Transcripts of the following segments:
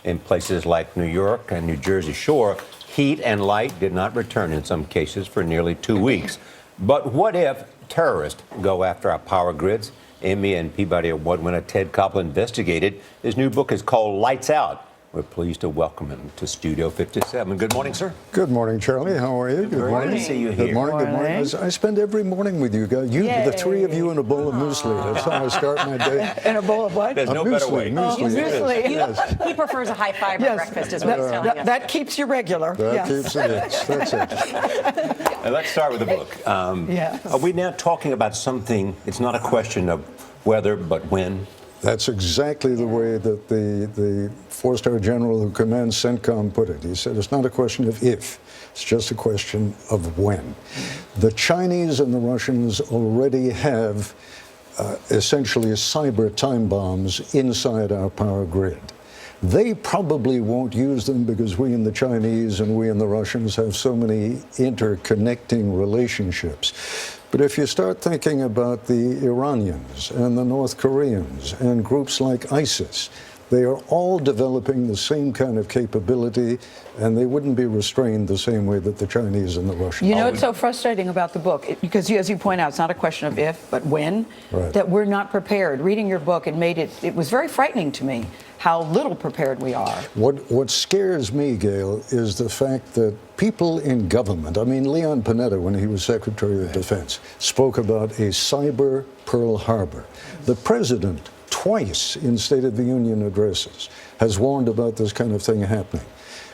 In places like New York and New Jersey shore, heat and light did not return in some cases for nearly 2 weeks. But what if terrorists go after our power grids? Emmy and Peabody Award winner Ted Koppel investigated. His new book is called Lights Out. We're pleased to welcome him to Studio 57. Good morning, sir. Good morning, Charlie. How are you? Good morning. Good to see you here. Good morning. Good morning. I spend every morning with you guys. The three of you in a bowl of muesli. That's how I start my day. In a bowl of what? There's no better way. Muesli. Yes. He prefers a high fiber breakfast, is what he's telling us. That keeps you regular. That keeps it. That's it. Let's start with the book. Are we now talking about something? It's not a question of whether, but when. That's exactly the way that the four-star general who commands CENTCOM put it. He said it's not a question of if, it's just a question of when. The Chinese and the Russians already have essentially cyber time bombs inside our power grid. They probably won't use them because we and the Chinese and we and the Russians have so many interconnecting relationships. But if you start thinking about the Iranians and the North Koreans and groups like ISIS, they are all developing the same kind of capability, and they wouldn't be restrained the same way that the Chinese and the Russians. You know what's so frustrating about the book? Because as you point out, it's not a question of if, but when, that we're not prepared. Reading your book, it was very frightening to me how little prepared we are. What scares me, Gail, is the fact that people in government, I mean, Leon Panetta, when he was Secretary of Defense, spoke about a cyber Pearl Harbor. The president, twice in State of the Union addresses, has warned about this kind of thing happening.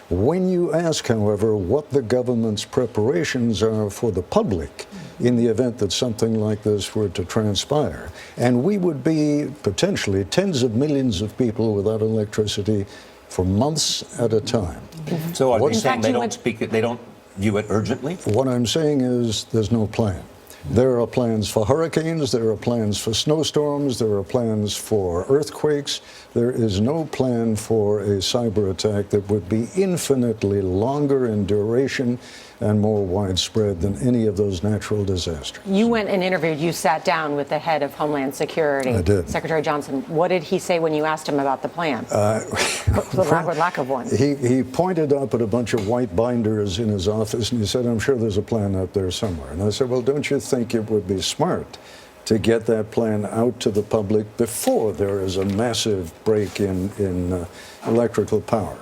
When you ask, however, what the government's preparations are for the public in the event that something like this were to transpire, and we would be potentially tens of millions of people without electricity for months at a time. So are you saying they don't view it urgently? What I'm saying is there's no plan. There are plans for hurricanes, there are plans for snowstorms, there are plans for earthquakes. There is no plan for a cyber attack that would be infinitely longer in duration and more widespread than any of those natural disasters. You went and interviewed, you sat down with the head of Homeland Security, I did. Secretary Johnson. What did he say when you asked him about the plan? The lack of one. He pointed up at a bunch of white binders in his office and he said, I'm sure there's a plan out there somewhere. And I said, well, don't you think it would be smart to get that plan out to the public before there is a massive break in electrical power?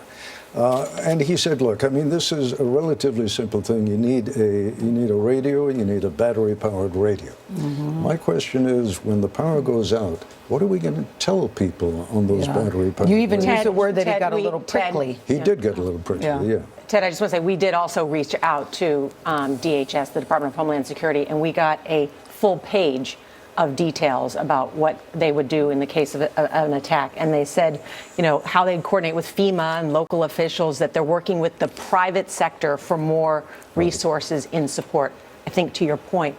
And he said, look, I mean, this is a relatively simple thing. You need a radio, you need a battery-powered radio. My question is, when the power goes out, what are we going to tell people on those battery-powered You even radios? used the word that he got a little prickly. He did get a little prickly, yeah. Ted, I just want to say, we did also reach out to DHS, the Department of Homeland Security, and we got a full page of details about what they would do in the case of an attack. And they said, you know, how they'd coordinate with FEMA and local officials, that they're working with the private sector for more resources in support. I think to your point,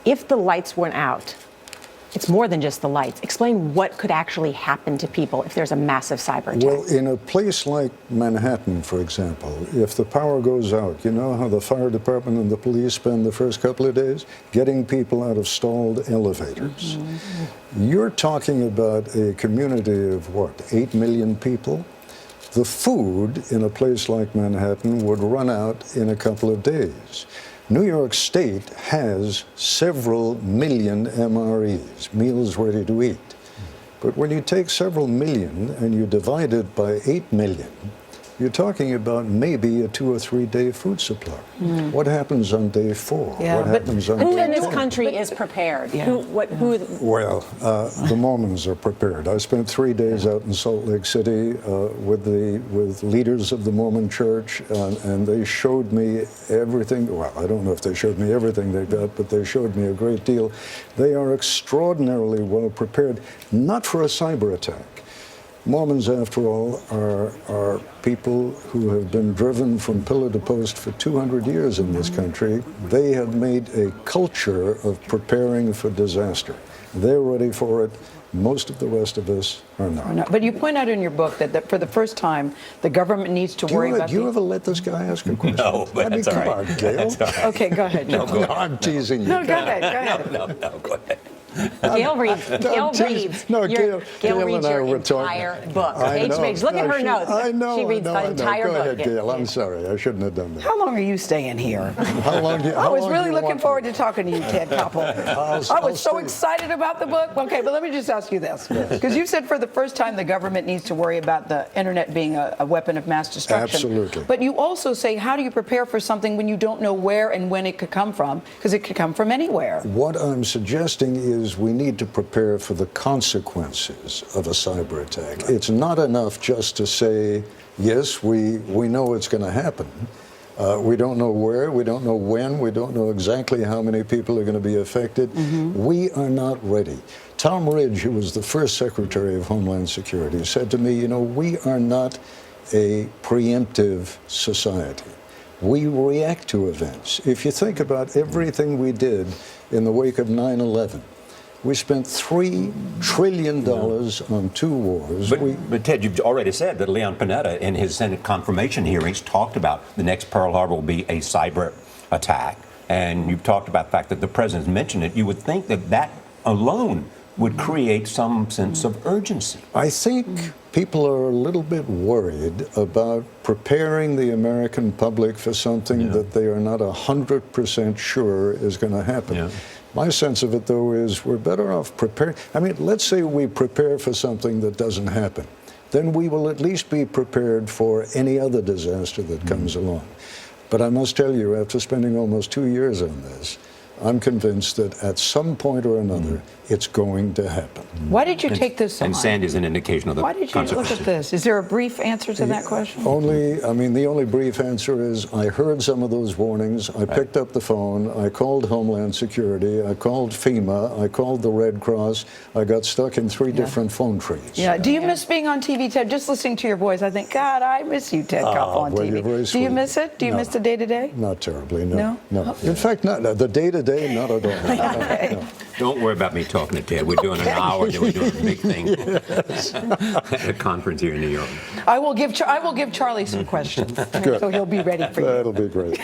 if the lights went out, it's more than just the lights. Explain what could actually happen to people if there's a massive cyber attack. Well, in a place like Manhattan, for example, if the power goes out, you know how the fire department and the police spend the first couple of days? Getting people out of stalled elevators. You're talking about a community of, what, 8 million people? The food in a place like Manhattan would run out in a couple of days. New York State has several million MREs, meals ready to eat. But when you take several million and you divide it by 8 million, you're talking about maybe a 2 or 3 day food supply. What happens on day 4? What happens on who day in this 10? country is prepared? Well, the Mormons are prepared. I spent 3 days out in Salt Lake City with leaders of the Mormon Church, and they showed me everything. Well, I don't know if they showed me everything they got, but they showed me a great deal. They are extraordinarily well prepared, not for a cyber attack. Mormons, after all, are people who have been driven from pillar to post for 200 years in this country. They have made a culture of preparing for disaster. They're ready for it. Most of the rest of us are not. But you point out in your book that for the first time, the government needs to worry about... Do you ever let this guy ask a question? No, but that's all right. Come on, Gail. Okay, go ahead. No, I'm teasing you. No, go ahead. No, go ahead. Gail reads. Gail reads. No, Gail Gail reads and I your were talking. entire book, I page to know. page. Look at No, her notes. I know. She reads I know, the I know. entire Go book. ahead, Yeah, Gail. yeah. I'm sorry. I shouldn't have done that. How long are you staying here? How long do you, I how was long do really you looking want forward me? to talking to you, Ted Koppel. I was I'll so stay. excited about the book. Okay, but let me just ask you this. Because you said for the first time the government needs to worry about the internet being a weapon of mass destruction. Absolutely. But you also say, how do you prepare for something when you don't know where and when it could come from? Because it could come from anywhere. What I'm suggesting is we need to prepare for the consequences of a cyber attack. It's not enough just to say, yes, we know it's going to happen. We don't know where, we don't know when, we don't know exactly how many people are going to be affected. We are not ready. Tom Ridge, who was the first Secretary of Homeland Security, said to me, you know, we are not a preemptive society. We react to events. If you think about everything we did in the wake of 9/11, we spent $3 trillion on 2 wars. But Ted, you've already said that Leon Panetta in his Senate confirmation hearings talked about the next Pearl Harbor will be a cyber attack. And you've talked about the fact that the president's mentioned it. You would think that that alone would create some sense of urgency. I think people are a little bit worried about preparing the American public for something that they are not 100% sure is going to happen. Yeah. My sense of it, though, is we're better off preparing. I mean, let's say we prepare for something that doesn't happen. Then we will at least be prepared for any other disaster that comes along. But I must tell you, after spending almost 2 years on this, I'm convinced that at some point or another, it's going to happen. Why did you take this on? And Sandy is an indication of the Why did you look consequences. at this? Is there a brief answer to that question? The only brief answer is I heard some of those warnings. I picked up the phone. I called Homeland Security. I called FEMA. I called the Red Cross. I got stuck in 3 different phone trees. Yeah. Do you miss being on TV, Ted? Just listening to your voice, I think, God, I miss you, Ted Koppel, on well, TV. you're very Do you sweet. miss it? Do you No. miss the day-to-day? Not terribly, no. No? In fact, not the day-to-day, not at all. Okay. Don't worry about me talking to Ted. We're doing an hour, then we're doing a big thing at a conference here in New York. I will give Charlie some questions, so he'll be ready for you. That'll be great.